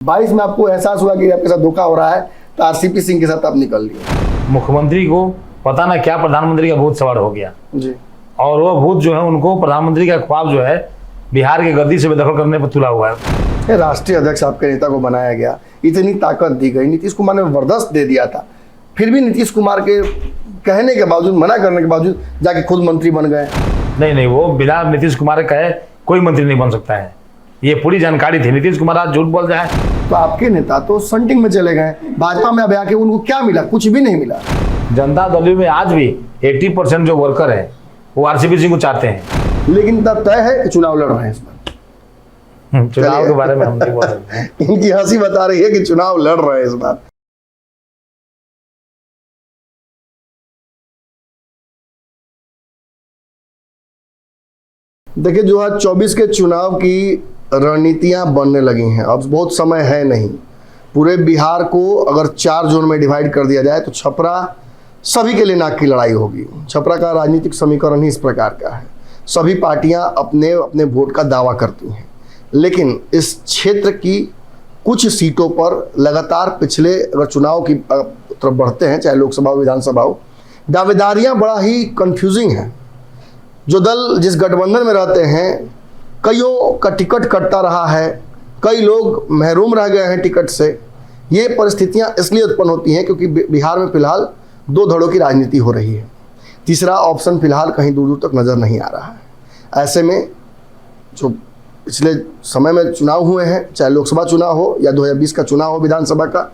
22 में आपको एहसास हुआ कि आपके साथ धोखा हो रहा है तो आरसीपी सिंह के साथ आप निकल लिए। मुख्यमंत्री को पता ना क्या प्रधानमंत्री का भूत सवार हो गया जी। और वो भूत जो है उनको प्रधानमंत्री का ख्वाब जो है बिहार की गद्दी से बेदखल करने पर तुला हुआ है। राष्ट्रीय अध्यक्ष आपके नेता को बनाया गया, इतनी ताकत दी गई, नीतीश कुमार ने बर्दाश्त दे दिया था, फिर भी नीतीश कुमार के कहने के बावजूद, मना करने के बावजूद जाके खुद मंत्री बन गए। नहीं, वो बिना नीतीश कुमार कहे कोई मंत्री नहीं बन सकता है, ये पूरी जानकारी थी। नीतीश कुमार आज झूठ बोल जाए तो आपके नेता तो संटिंग में चले गए, भाजपा में अब आके उनको क्या मिला? कुछ भी नहीं मिला। जनता दल में आज भी 80% जो वर्कर है वो आरसीपी सिंह को चाहते हैं, लेकिन तब तय है कि चुनाव लड़ रहे हैं इस बार। चुनाव के बारे में हम नहीं बोल सकते हैं। इनकी हंसी बता रही है कि चुनाव लड़ रहे हैं इस बार। देखिए, 2024 के चुनाव की रणनीतियां बनने लगी हैं। अब बहुत समय है नहीं। पूरे बिहार को अगर 4 जोन में डिवाइड कर दिया जाए तो छपरा सभी के लिए नाक की लड़ाई होगी। छपरा का राजनीतिक समीकरण ही इस प्रकार का है। सभी पार्टियां अपने अपने वोट का दावा करती हैं, लेकिन इस क्षेत्र की कुछ सीटों पर लगातार पिछले अगर चुनाव की तरफ बढ़ते हैं, चाहे लोकसभा हो विधानसभा हो, दावेदारियां बड़ा ही कंफ्यूजिंग हैं। जो दल जिस गठबंधन में रहते हैं, कईयों का टिकट कटता रहा है, कई लोग महरूम रह गए हैं टिकट से। ये परिस्थितियां इसलिए उत्पन्न होती हैं क्योंकि बिहार में फिलहाल 2 धड़ों की राजनीति हो रही है। तीसरा ऑप्शन फिलहाल कहीं दूर दूर तक नज़र नहीं आ रहा है। ऐसे में जो पिछले समय में चुनाव हुए हैं, चाहे लोकसभा चुनाव हो या 2020 का चुनाव हो विधानसभा का,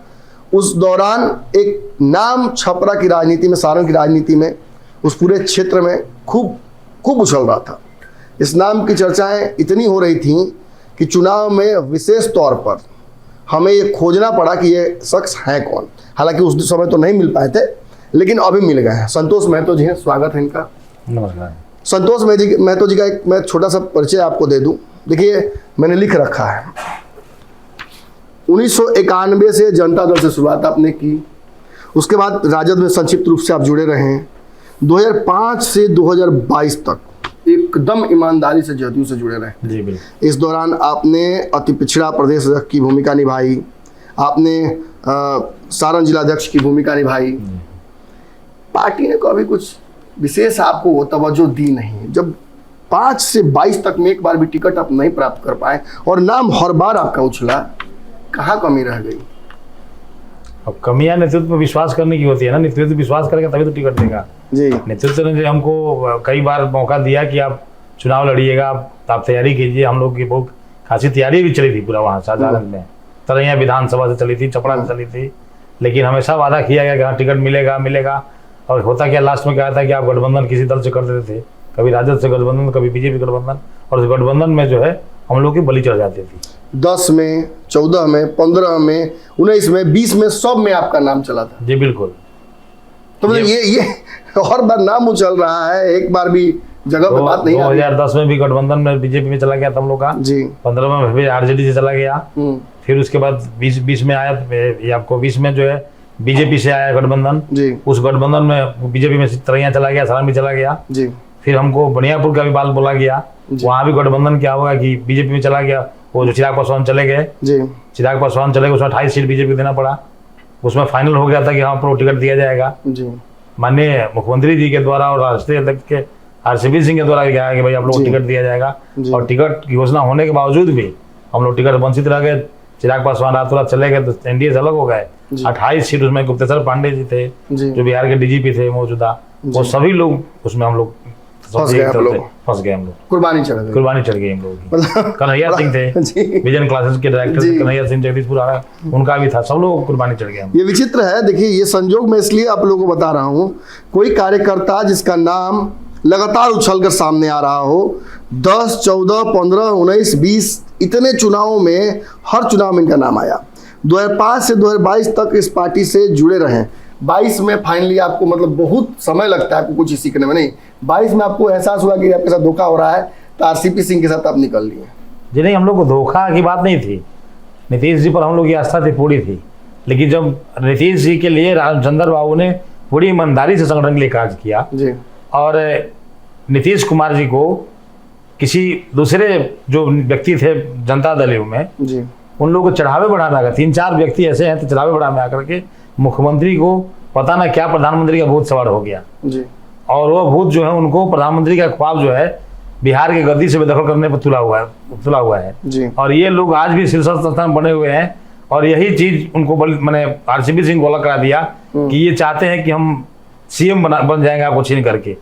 उस दौरान एक नाम छपरा की राजनीति में, सारण की राजनीति में, उस पूरे क्षेत्र में खूब उछल रहा था। इस नाम की चर्चाएं इतनी हो रही थीं कि चुनाव में विशेष तौर पर हमें ये खोजना पड़ा कि ये शख्स है कौन। हालांकि उस समय तो नहीं मिल पाए थे, लेकिन अभी मिल गए हैं। संतोष महतो जी हैं, स्वागत है इनका। नमस्कार। संतोष महतो जी का एक मैं छोटा सा परिचय आपको दे दूं। देखिए, मैंने लिख रखा है, 1991 से जनता दल से शुरुआत आपने की, उसके बाद राजद में संक्षिप्त रूप से आप जुड़े रहे हैं। 2005 से 2022 तक एकदम ईमानदारी से जदयू से जुड़े रहे। जी बिल्कुल। इस दौरान आपने अति पिछड़ा प्रदेश अध्यक्ष की भूमिका निभाई, आपने सारण जिलाध्यक्ष की भूमिका निभाई। पार्टी ने कभी कुछ विशेष आपको तवज्जो दी नहीं। जब 5 से 22 तक में एक बार भी टिकट आप नहीं प्राप्त कर पाए और नाम हर बार आपका उछला, कहाँ कमी रह गई? अब कमियां नेतृत्व पर विश्वास करने की होती है ना। नेतृत्व विश्वास करेगा तभी तो टिकट देगा। जी। नेतृत्व ने हमको कई बार मौका दिया कि आप चुनाव लड़िएगा, आप तैयारी कीजिए। हम लोग की बहुत खासी तैयारी भी चली थी पूरा वहाँ साधारण में, तरैया विधानसभा से चली थी, छपरा से चली थी, लेकिन हमेशा वादा किया गया कि हाँ टिकट मिलेगा। और होता क्या, लास्ट में क्या था कि आप गठबंधन किसी दल से कर देते थे, कभी राजद से गठबंधन, कभी बीजेपी गठबंधन, और उस गठबंधन में जो है हम लोग की बलि चढ़ जाती थी। 10 में, 14 में, 15 में, 19 में, 20 में, सब में आपका नाम चला था। जी बिल्कुल। तो मतलब ये हर बार नाम उछल रहा है, एक बार भी जगह पे बात नहीं। 2010 में भी गठबंधन में बीजेपी में चला गया था हम लोग का जी। 15 में भी आरजेडी से चला गया, फिर उसके बाद 20 में आया, ये आपको 20 में जो है बीजेपी से आया गठबंधन जी। उस गठबंधन में बीजेपी में तरैया चला गया, सारण भी चला गया जी। फिर हमको बनियापुर का भी बात बोला गया, वहाँ भी गठबंधन क्या होगा कि बीजेपी में चला गया। वो जो चिराग पासवान चले गए जी, चिराग पासवान चले गए, उसमें 28 सीट बीजेपी को देना पड़ा। उसमें फाइनल हो गया था कि हाँ प्रो टिकट दिया जाएगा जी। माननीय मुख्यमंत्री जी के द्वारा और राष्ट्रीय अध्यक्ष के आरसीपी सिंह के द्वारा गया कि भाई आप लोग को टिकट दिया जाएगा। और टिकट की घोषणा होने के बावजूद भी हम लोग टिकट वंचित रह गए। चिराग पासवान रातों रात चले गए तो एनडीए से अलग हो गए। 28 सीट उसमें गुप्तेश्वर पांडे जी थे जो बिहार के डीजीपी थे मौजूदा, वो सभी लोग उसमें हम लोग फंस गए हम लोग। कुर्बानी चढ़ गई हम लोगों की। कन्हैया सिंह थे, विजन क्लासेस के डायरेक्टर कन्हैया सिंह जगदीशपुर आ रहा, उनका भी था, सब लोग कुर्बानी चढ़ गए। ये विचित्र है। देखिए, ये संजोग मैं इसलिए आप लोगों को बता रहा हूँ, कोई कार्यकर्ता जिसका नाम लगातार उछलकर सामने आ रहा हो, 10, 14, 15, 19, 20 इतने चुनावों में, हर चुनाव में इनका नाम आया। 2005 से 2022 तक इस पार्टी से जुड़े रहे। 22 में फाइनली आपको मतलब बहुत समय लगता है आपको कुछ सीखने में, नहीं 22 में आपको एहसास हुआ कि आपके साथ धोखा हो रहा है तो आरसीपी सिंह के साथ आप निकल लिए। जी नहीं, हम लोग को धोखा की बात नहीं थी। नीतीश जी पर हम लोग की आस्था थी, पूरी थी। लेकिन जब नीतीश जी के लिए रामचंद्र बाबू ने पूरी ईमानदारी से संगठन के लिए कार्य किया जी, और नीतीश कुमार जी को किसी दूसरे जो व्यक्ति थे जनता दल में जी, उन लोगों को चढ़ावे बढ़ा में आकर 3-4 व्यक्ति ऐसे हैं तो चढ़ावे बढ़ा में आकर के मुख्यमंत्री को पता ना क्या प्रधानमंत्री का भूत सवार हो गया जी। और वो भूत जो है उनको प्रधानमंत्री का ख्वाब जो है बिहार की गद्दी से बेदखल करने पर तुला हुआ है जी। और ये लोग आज भी शीर्ष स्थान बने हुए हैं और यही चीज उनको मैंने आरसीपी सिंह को अलग करा दिया कि ये चाहते हैं कि हम सीएम बन जाएंगे आपको छीन करके।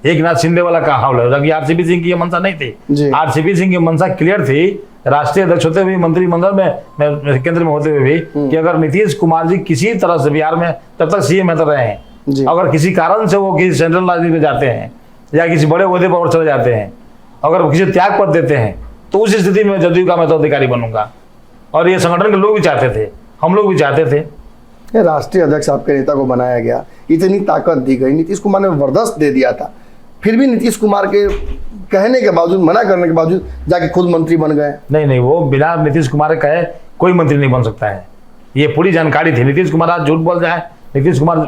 एक नाथ शिंदे वाला का हाल है, जबकि आरसीपी सिंह की ये मंशा नहीं थी। आरसीपी सिंह की मंशा क्लियर थी राष्ट्रीय अध्यक्ष होते हुए, मंत्रिमंडल में केंद्र में होते हुए भी कि अगर नीतीश कुमार जी किसी तरह से बिहार में तब तक सीएम रहते रहे हैं, अगर किसी कारण से वो किसी सेंट्रल राजनीति में जाते हैं या किसी बड़े ओहदे पर चले जाते हैं, अगर वो किसी त्याग पद देते हैं तो उस स्थिति में जदयू का मैं तो अधिकारी बनूंगा। और ये संगठन के लोग भी चाहते थे, हम लोग भी चाहते थे। राष्ट्रीय अध्यक्ष आपके नेता को बनाया गया, इतनी ताकत दी गई, नीतीश कुमार ने जबरदस्त दे दिया था, फिर भी नीतीश कुमार के कहने के बावजूद, मना करने के बावजूद जाके खुद मंत्री बन गए। नहीं, वो बिना नीतीश कुमार के कहे कोई मंत्री नहीं बन सकता है, ये पूरी जानकारी थी। नीतीश कुमार आज झूठ बोल जाए, नीतीश कुमार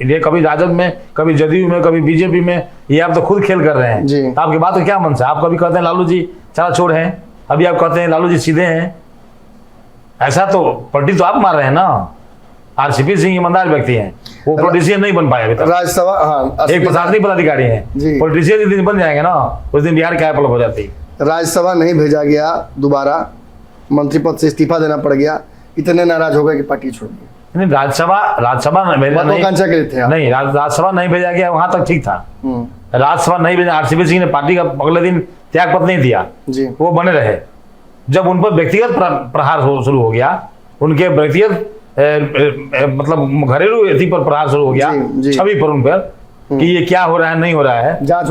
ये कभी राजद में, कभी जदयू में, कभी बीजेपी में, ये आप तो खुद खेल कर रहे हैं जी। तो आपकी बात तो क्या मन से? आप कभी कहते हैं लालू जी चला छोड़ हैं, अभी आप कहते हैं लालू जी सीधे हैं। ऐसा तो पलटी तो आप मार रहे हैं ना। आरसीपी सिंह ईमानदार व्यक्ति हैं, वो पॉलिटिशियन नहीं बन पाए अभी तक। राज्यसभा एक प्रशासनिक पदाधिकारी हैं, पॉलिटिशियन जिस दिन बन जाएंगे ना उस दिन बिहार क्या पलट हो जाती। राज्यसभा नहीं भेजा गया, दोबारा मंत्री पद से इस्तीफा देना पड़ गया, इतने नाराज हो गए कि पार्टी छोड़ दी। नहीं, राज्यसभा नहीं, राज्यसभा नहीं भेजा गया, वहां तक ठीक था। राज्यसभा नहीं भेजा, आरसीपी सिंह ने पार्टी का अगले दिन त्याग पत्र नहीं दिया, वो बने रहे। जब उन पर व्यक्तिगत प्रहार शुरू हो गया, उनके व्यक्तिगत मतलब घरेलू एथी पर प्रहार शुरू हो गया, छवि पर उन पर कि ये क्या हो रहा है, नहीं हो रहा है, जांच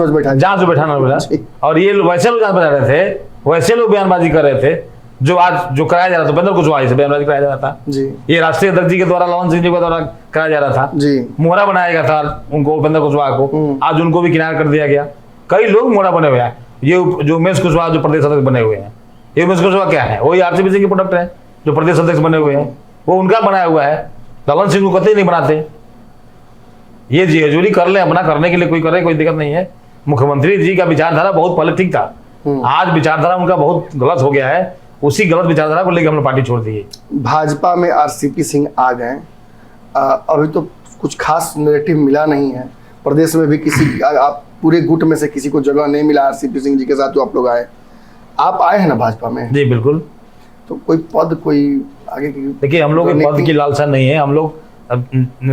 बैठाना पड़ा। और ये वैसे लोग जांच बैठा रहे थे, वैसे लोग बयानबाजी कर रहे थे जो आज जो कराया जा रहा था, उपेंद्र कुशवाहा से बयानबाजी कराया जा रहा था जी। ये राष्ट्रीय अध्यक्ष जी के द्वारा, ललन सिंह जी के द्वारा कराया जा रहा था जी। मोहरा बनाया गया था उनको, उपेंद्र कुशवाहा को, आज उनको भी किनारा कर दिया गया। कई लोग मोहरा बने हुए हैं। ये जो उमेश कुशवाहा जो प्रदेश अध्यक्ष बने हुए हैं, ये उमेश कुशवाहा क्या है? वही आरसीपी सिंह के प्रोडक्ट है जो प्रदेश अध्यक्ष बने हुए हैं, वो उनका बनाया हुआ है। ललन सिंह को कतई नहीं बनाते। ये जी हजूरी कर ले, अपना करने के लिए कोई करे, कोई दिक्कत नहीं है। मुख्यमंत्री जी का विचारधारा बहुत पहले ठीक था, आज विचारधारा उनका बहुत गलत हो गया है। उसी गलत विचारधारा को लेकर हम लोग पार्टी छोड़ दिए। भाजपा में आरसीपी सिंह आ गए, अभी तो कुछ खास नैरेटिव मिला नहीं है प्रदेश में भी, किसी आप पूरे गुट में से किसी को जगह नहीं मिला आरसीपी सिंह जी के साथ जो आप लोग आए। आप आए हैं ना भाजपा में? जी बिल्कुल। तो कोई पद, कोई आगे की? देखिए, हम लोग पद की लालसा नहीं है। हम लोग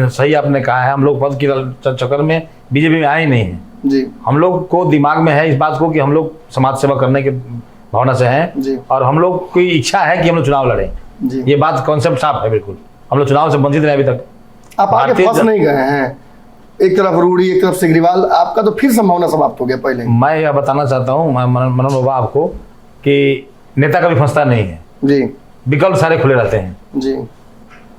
सही आपने कहा है, हम लोग पद की चक्कर में बीजेपी में आए ही नहीं है जी। हम लोग को दिमाग में है इस बात को कि हम लोग समाज सेवा करने के भावना से हैं जी। और हम लोग की इच्छा है कि हम लोग चुनाव लड़ें जी। ये बात कॉन्सेप्ट साफ है बिल्कुल। हम लोग चुनाव से वंचित रहे अभी तक। आप आगे फंस नहीं गए हैं, एक तरफ रूडी एक तरफ सिग्रीवाल, आपका तो फिर संभावना समाप्त हो गया। पहले मैं यह बताना चाहता हूँ मनोज बाबा आपको कि नेता कभी फंसता नहीं है जी, विकल्प सारे खुले रहते हैं जी।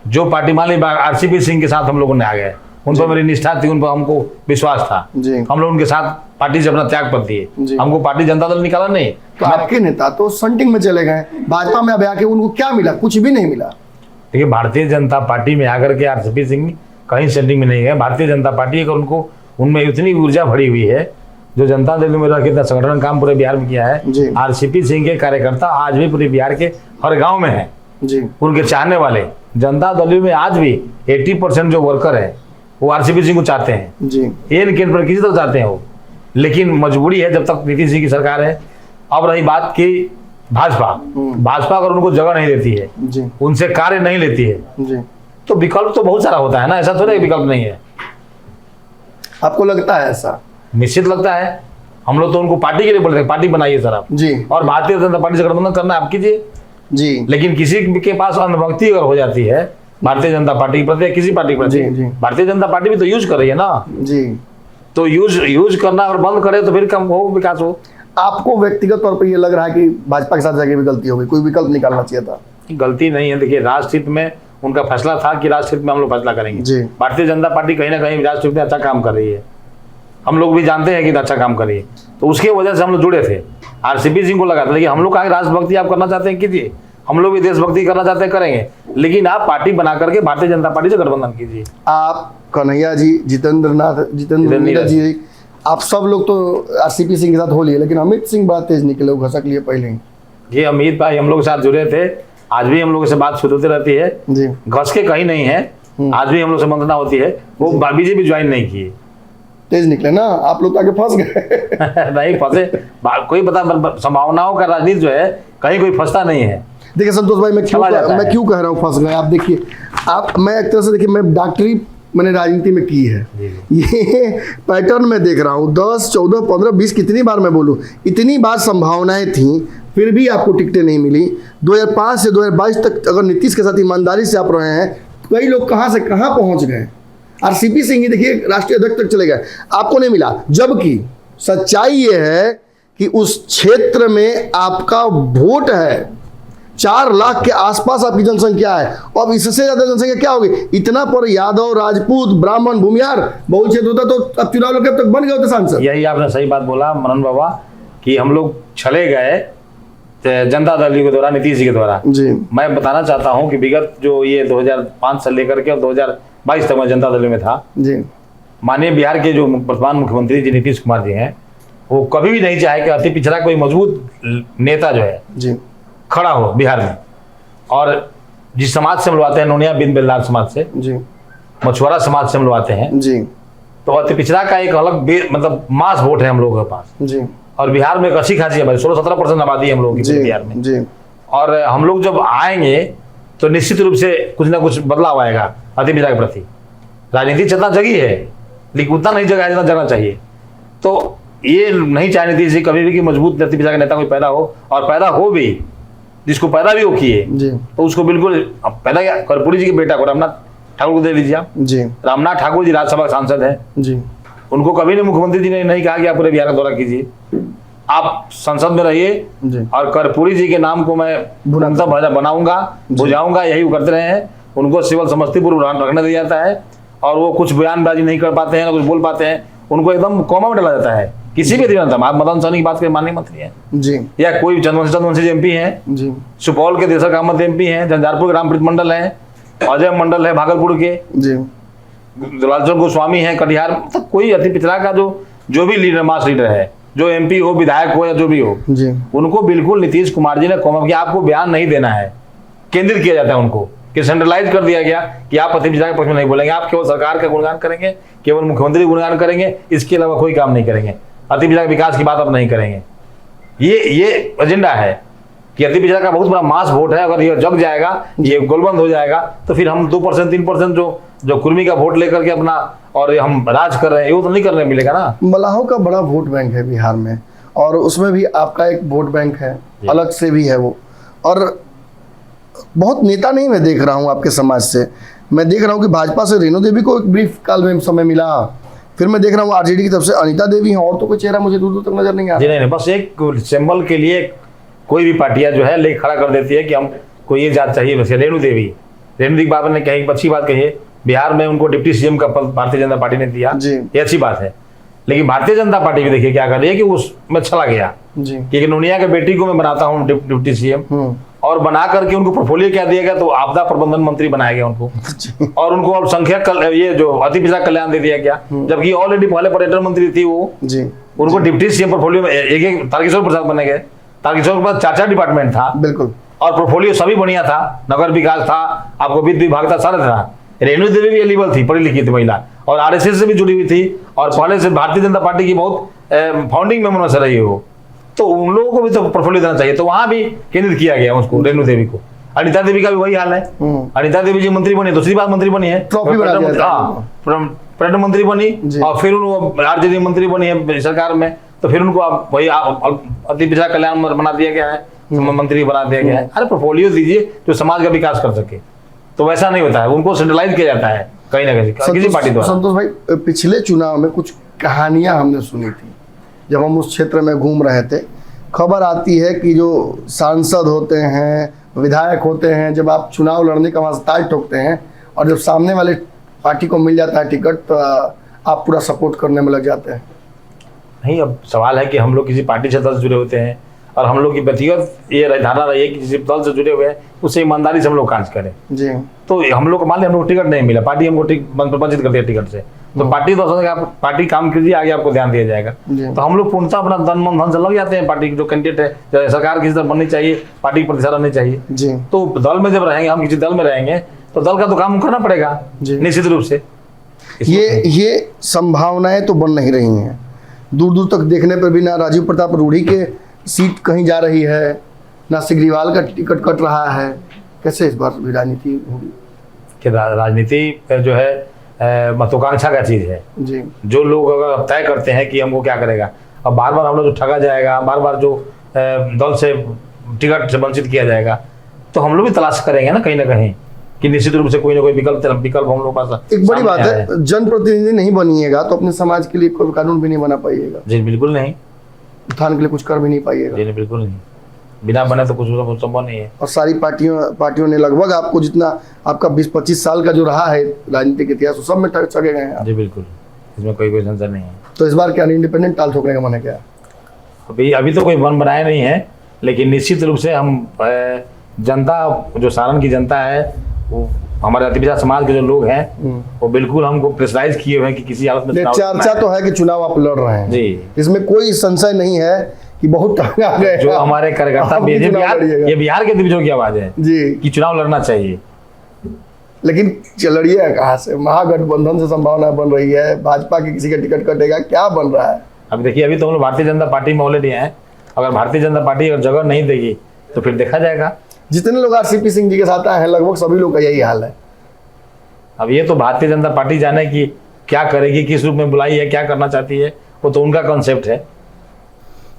जो पार्टी मान ली आरसीपी सिंह के साथ हम लोगों ने आ गए, उन पर मेरी निष्ठा थी, उन पर हमको विश्वास था जी। हम लोग उनके साथ पार्टी से अपना त्याग पत्र दिए। हमको पार्टी जनता दल निकाला नहीं। तो आपके नेता तो संटिंग में चले गए, भाजपा में अब आके उनको क्या मिला? कुछ भी नहीं मिला। देखिए, भारतीय जनता पार्टी में आकर के आरसीपी सिंह कहीं सेंटिंग में नहीं है। भारतीय जनता पार्टी अगर उनको, उनमें इतनी ऊर्जा भरी हुई है, जो जनता दल में रह के इतना संगठन काम पूरे बिहार में किया है। आरसीपी सिंह के कार्यकर्ता आज भी पूरे बिहार के हर गांव में है जी। उनके चाहने वाले जनता दल में आज भी 80% जो वर्कर है वो आरसीपी सिंह को चाहते हैं जी। किसी तरह चाहते हैं वो, लेकिन मजबूरी है जब तक नीतीश जी की सरकार है। अब रही बात की भाजपा अगर उनको जगह नहीं देती है जी, उनसे कार्य नहीं लेती है जी, तो विकल्प तो बहुत सारा होता है ना, ऐसा थोड़ा विकल्प नहीं है। आपको लगता है ऐसा? निश्चित लगता है। हम लोग तो उनको पार्टी के लिए बोलते हैं, पार्टी बनाइए सर आप जी, और भारतीय जनता पार्टी से गठबंधन करना आप कीजिए जी। लेकिन किसी के पास अंधभक्ति अगर हो जाती है भारतीय जनता पार्टी के प्रति, किसी पार्टी के प्रति, भारतीय जनता पार्टी भी तो यूज कर रही है ना जी। तो यूज करना और बंद करे तो फिर कम हो, विकास हो। आपको व्यक्तिगत तौर पर ये लग रहा है कि भाजपा के साथ जाके भी गलती हो गई, कोई विकल्प निकालना चाहिए था? गलती नहीं है। देखिए, राष्ट्रहित में उनका फैसला था कि राष्ट्रहित में हम लोग फैसला करेंगे। भारतीय जनता पार्टी कहीं ना कहीं राष्ट्रहित में अच्छा काम कर रही है, हम लोग भी जानते हैं कि अच्छा काम कर रही है, तो उसके वजह से हम लोग जुड़े थे। आरसीपी सिंह को लगा था, लेकिन हम लोग आगे राष्ट्रभक्ति आप करना चाहते हैं कीजिए, हम लोग भी देशभक्ति करना चाहते हैं करेंगे, लेकिन आप पार्टी बना करके भारतीय जनता पार्टी से गठबंधन कीजिए। आप, कन्हैया जी, जितेंद्र नीरज जी, आप सब लोग तो आरसीपी सिंह के साथ हो लिए, लेकिन अमित सिंह बड़ा तेज निकले, वो घसक लिए पहले ही। ये अमित भाई हम लोग के साथ जुड़े थे आज भी हम लोगों से बात होती रहती है जी, घस के कहीं नहीं है, आज भी हम लोग से मंत्रणा होती है। वो बीजेपी ज्वाइन नहीं की। तेज निकले ना आप लोग, आगे फंस गए। नहीं फंसे, कोई बता संभावनाओं का राजनीति जो है कहीं कोई फंसता नहीं है। देखिए संतोष भाई, मैं क्यों कह रहा हूँ फंस गए। आप देखिए, मैं एक तरह से देखिए, मैं डॉक्टरी मैंने राजनीति में की है, ये पैटर्न मैं देख रहा हूँ 10, 14, 15, 20 कितनी बार मैं बोलूँ, इतनी बार संभावनाएं थी फिर भी आपको टिकटें नहीं मिली। 2005 से 2022 तक अगर नीतीश के साथ ईमानदारी से आप रहे हैं तो कई लोग कहाँ से कहाँ पहुँच गए। आरसीपी सिंह ही देखिए राष्ट्रीय अध्यक्ष तक चले गए, आपको नहीं मिला। जबकि सच्चाई ये है कि उस क्षेत्र में आपका वोट है, 4 लाख के आसपास आपकी जनसंख्या है। अब इससे ज्यादा जनसंख्या क्या होगी? इतना पर यादव, राजपूत, ब्राह्मण, भूमिहार बहुल क्षेत्र होता तो अब चुनाव लगे, अब तक बन गए होते सांसद। यही आपने सही बात बोला मनन बाबा कि हम लोग चले गए जनता दल के द्वारा, नीतीश जी के द्वारा जी। मैं बताना चाहता हूं कि विगत जो ये 2005 से लेकर के 2022 तक मैं जनता दल में था जी। माननीय बिहार के जो वर्तमान मुख्यमंत्री जी नीतीश कुमार जी हैं, वो कभी भी नहीं चाहे कि अति पिछड़ा कोई मजबूत नेता जो है जी खड़ा हो बिहार में। और जिस समाज से हम लोग आते हैं, नोनिया बिन बेल्लार समाज से, जी, मछुआरा समाज से हम लोग आते हैं जी, तो अति पिछड़ा का एक अलग मतलब मास वोट है हम लोगों के पास। जी। और बिहार में एक अच्छी खासी है, 16-17% आबादी है हम लोगों की बिहार में जी। और हम लोग जब आएंगे तो निश्चित रूप से कुछ ना कुछ बदलाव आएगा अति पिछड़ा के प्रति। राजनीतिक चेतना जगी है लेकिन उतना नहीं जगा जितना जगना चाहिए। तो ये नहीं चाहे नीतीश जी कभी भी कि मजबूत अति पिछड़ा का नेता कोई पैदा हो, और पैदा हो भी, जिसको पैदा भी हो किए तो उसको बिल्कुल पैदा क्या, कर्पूरी जी के बेटा को रामनाथ ठाकुर को दे दीजिए आप जी। रामनाथ ठाकुर जी राज्यसभा सांसद है जी, उनको कभी नहीं मुख्यमंत्री जी ने नहीं कहा कि आप पूरे बिहार का दौरा कीजिए, आप संसद में रहिए और कर्पूरी जी के नाम को मैं बनाऊंगा, बुझाऊंगा, यही वो करते रहे हैं। उनको सिविल समस्तीपुर रखने दिया जाता है और वो कुछ बयानबाजी नहीं कर पाते हैं, ना कुछ बोल पाते हैं, उनको एकदम कोमा में डाला जाता है। किसी भी दिवंगत, आप मदन सहनी की बात करें, माननीय मंत्री हैं जी, या कोई चंद्रवंशी एमपी हैं जी, सुपौल के देसर अहमद एमपी हैं, झंझारपुर के रामप्रीत मंडल हैं, अजय मंडल है भागलपुर के जी, लालचंद गोस्वामी है कटिहार, मतलब कोई अति पिछड़ा का जो भी लीडर, मास लीडर है, जो एमपी हो, विधायक हो या जो भी हो जी, उनको बिल्कुल नीतीश कुमार जी ने कहा कि आपको बयान नहीं देना है, केंद्रित किया जाता है उनको, कि सेंट्रलाइज कर दिया गया कि आप अति पिछड़ा के पक्ष में नहीं बोलेंगे, आप केवल सरकार का गुणगान करेंगे, केवल मुख्यमंत्री गुणगान करेंगे, इसके अलावा कोई काम नहीं करेंगे, अति पिछड़ा के विकास की बात आप नहीं करेंगे। ये एजेंडा है कि अति पिछड़ा का बहुत बड़ा मास वोट है, अगर ये जग जाएगा, ये गोलबंद हो जाएगा तो फिर हम 2%, 3% जो कुर्मी का वोट लेकर के अपना और हम राज कर रहे हैं, ये तो नहीं करने मिलेगा ना। मलाहों का बड़ा वोट बैंक है बिहार में, और उसमें भी आपका एक वोट बैंक है, अलग से भी है वो। और बहुत नेता नहीं मैं देख रहा हूँ आपके समाज से, मैं देख रहा हूँ कि भाजपा से रेणु देवी को एक ब्रीफ काल में समय मिला, फिर मैं देख रहा हूँ आरजेडी की तरफ से अनिता देवी हैं, और तो कोई चेहरा मुझे दूर दूर तक नजर नहीं आ रहा। नहीं, बस एक सिंबल के लिए कोई भी पार्टियां जो है लेके खड़ा कर देती है कि हम को ये जात चाहिए। वैसे रेणु देवी बाबा ने कही, अच्छी बात कही है, बिहार में उनको डिप्टी सीएम का पद भारतीय जनता पार्टी ने दिया, ये अच्छी बात है। लेकिन भारतीय जनता पार्टी भी देखिए क्या कर रही है कि उसमें चला गया कि नोनिया के बेटी को मैं बनाता हूँ डिप्टी सीएम, और बना करके उनको पोर्टफोलियो क्या दिया गया, तो आपदा प्रबंधन मंत्री बनाया गया उनको, और उनको अब संख्या ये जो अति पिछड़ा कल्याण दे दिया गया, जबकि ऑलरेडी पहले पर्यटन मंत्री थी वो जी, उनको डिप्टी सीएम पोर्टफोलियो में एक तारकिशोर प्रसाद बने गए। तारकिशोर के पास 4 डिपार्टमेंट था बिल्कुल, और पोर्टफोलियो सभी बढ़िया था, नगर विकास था, आपको वित्त विभाग था, सारे था। रेणु देवी भी एलिजिबल थी, पढ़ी लिखी थी महिला, और आरएसएस से भी जुड़ी हुई थी, और पहले से भारतीय जनता पार्टी की बहुत फाउंडिंग मेंबर में से रही हो, तो उन लोगों को भी तो पोर्टफोलियो देना चाहिए। तो वहां भी केंद्रित किया गया उसको, रेणु देवी को। अनिता देवी का भी वही हाल है, अनिता देवी जी मंत्री बनी, दूसरी बार मंत्री बनी है, पर्यटन मंत्री बनी, और फिर आरजेडी मंत्री बनी है सरकार में, तो फिर उनको वही अति पिछड़ा कल्याण बना दिया गया है, मंत्री बना दिया गया है। अरे पोर्टफोलियो दीजिए जो समाज का विकास कर सके, तो वैसा नहीं होता है, उनको सेंट्रलाइज किया जाता है कहीं ना कहीं किसी पार्टी द्वारा। संतोष भाई, पिछले चुनाव में कुछ कहानियां हमने सुनी थी, जब हम उस क्षेत्र में घूम रहे थे, खबर आती है कि जो सांसद होते हैं, विधायक होते हैं, जब आप चुनाव लड़ने का वहाँ ताज ठोकते हैं, और जब सामने वाले पार्टी को मिल जाता है टिकट, तो आप पूरा सपोर्ट करने में लग जाते हैं। नहीं, अब सवाल है कि हम लोग किसी पार्टी से जुड़े होते हैं, और हम लोग की व्यक्तिगत ये धारणा रही है कि जिस दल से जुड़े हुए हैं उससे ईमानदारी से हम लोग कार्य करें जी। तो हम लोग मान लिया हम लोग टिकट नहीं मिला, पार्टी हमको वंचित करती है टिकट से, तो पार्टी तो सोचेगा आप पार्टी काम कीजिए, आगे आपको ध्यान दिया जाएगा। तो हम लोग पूर्णतः अपना तन मन धन से लग जाते हैं। पार्टी की जो कैंडिडेट है, सरकार किसी तरह बननी चाहिए, पार्टी की प्रतिष्ठा रहनी चाहिए जी। तो दल में जब रहेंगे, हम किसी दल में रहेंगे तो दल का तो काम करना पड़ेगा निश्चित रूप से। ये संभावनाएं तो बन नहीं रही हैं। दूर दूर तक देखने पर भी ना राजीव प्रताप रूढ़ी के सीट कहीं जा रही है, ना सिग्रीवाल का टिकट कट रहा है। कैसे इस बार भी राजनीति होगी? कि राजनीति जो है महत्वाकांक्षा का चीज है जी। जो लोग अगर तय करते हैं कि हमको क्या करेगा, अब बार बार हम लोग जो ठगा जाएगा, बार बार जो दल से टिकट से वंचित किया जाएगा, तो हम लोग भी तलाश करेंगे ना कहीं कि निश्चित रूप से कोई ना कोई विकल्प हम लोग पास। एक बड़ी बात है, जनप्रतिनिधि नहीं बनिएगा तो अपने समाज के लिए कोई कानून भी नहीं बना पाइएगा। जी बिल्कुल नहीं। उत्थान के लिए कुछ कर भी नहीं पाइएगा। जी बिल्कुल नहीं, बिना बने तो कुछ संभव नहीं है। और सारी पार्टियों ने लगभग आपको जितना आपका 20-25 साल का जो रहा है राजनीतिक इतिहास, सब में ठगे गए हैं। जी बिल्कुल, इसमें कोई संशय नहीं है। तो इस बार क्या इंडिपेंडेंट टाल ठोकने का मन है क्या? अभी तो कोई मन बनाया नहीं है, लेकिन निश्चित रूप से हम जनता, जो सारण की जनता है, वो हमारे अतिपिछड़ा समाज के जो लोग हैं वो बिल्कुल हमको प्रेशराइज किए हुए हैं कि किसी हालत में चर्चा तो है कि चुनाव आप लड़ रहे हैं जी, इसमें कोई संशय नहीं है कि बहुत टांगे आ गए। जो हमारे कार्यकर्ता ये बिहार के दिग्गजों की आवाज है जी कि चुनाव लड़ना चाहिए, लेकिन लड़िए कहाँ से? महागठबंधन से संभावना बन रही है, भाजपा की किसी का टिकट कटेगा, क्या बन रहा है? अब देखिए, अभी तो हम लोग भारतीय जनता पार्टी में ऑलरेडी हैं। अगर भारतीय जनता पार्टी अगर जगह नहीं देगी तो फिर देखा जाएगा। जितने लोग आरसीपी सिंह जी के साथ आए हैं लगभग सभी लोग का यही हाल है। अब ये तो भारतीय जनता पार्टी जाने की क्या करेगी, किस रूप में बुलाई है, क्या करना चाहती है, वो तो उनका कॉन्सेप्ट है।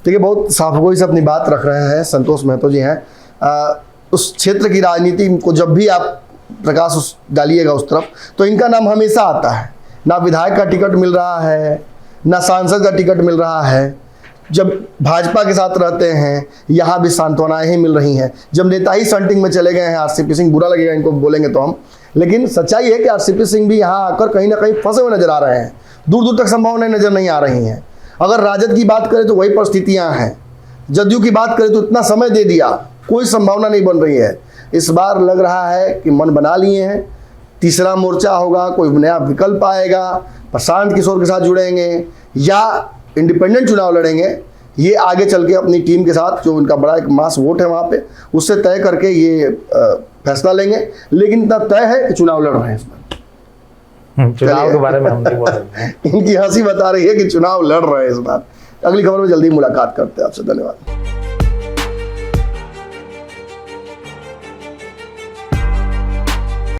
देखिए, बहुत साफगोई से अपनी बात रख रहे हैं संतोष महतो जी हैं। उस क्षेत्र की राजनीति को जब भी आप प्रकाश डालिएगा उस तरफ, तो इनका नाम हमेशा आता है। ना विधायक का टिकट मिल रहा है, ना सांसद का टिकट मिल रहा है। जब भाजपा के साथ रहते हैं यहाँ भी सांत्वनाएं ही मिल रही हैं। जब नेता ही संटिंग में चले गए हैं आरसीपी सिंह, बुरा लगेगा इनको बोलेंगे तो हम, लेकिन सच्चाई है कि आरसीपी सिंह भी यहाँ आकर कहीं ना कहीं फंसे हुए नजर आ रहे हैं। दूर दूर तक संभावनाएं नजर नहीं आ रही हैं। अगर राजद की बात करें तो वही परिस्थितियां हैं। जदयू की बात करें तो इतना समय दे दिया, कोई संभावना नहीं बन रही है। इस बार लग रहा है कि मन बना लिए हैं, तीसरा मोर्चा होगा, कोई नया विकल्प आएगा, प्रशांत किशोर के साथ जुड़ेंगे या इंडिपेंडेंट चुनाव लड़ेंगे। ये आगे चल के अपनी टीम के साथ, जो उनका बड़ा एक मास वोट है वहाँ पे, उससे तय करके ये फैसला लेंगे। लेकिन इतना तय है कि चुनाव लड़ रहे हैं इस बार। चुनाव के बारे में हम नहीं बोल सकते। इनकी हंसी बता रही है कि चुनाव लड़ रहे हैं इस बार। अगली खबर में जल्दी मुलाकात करते हैं आपसे। धन्यवाद।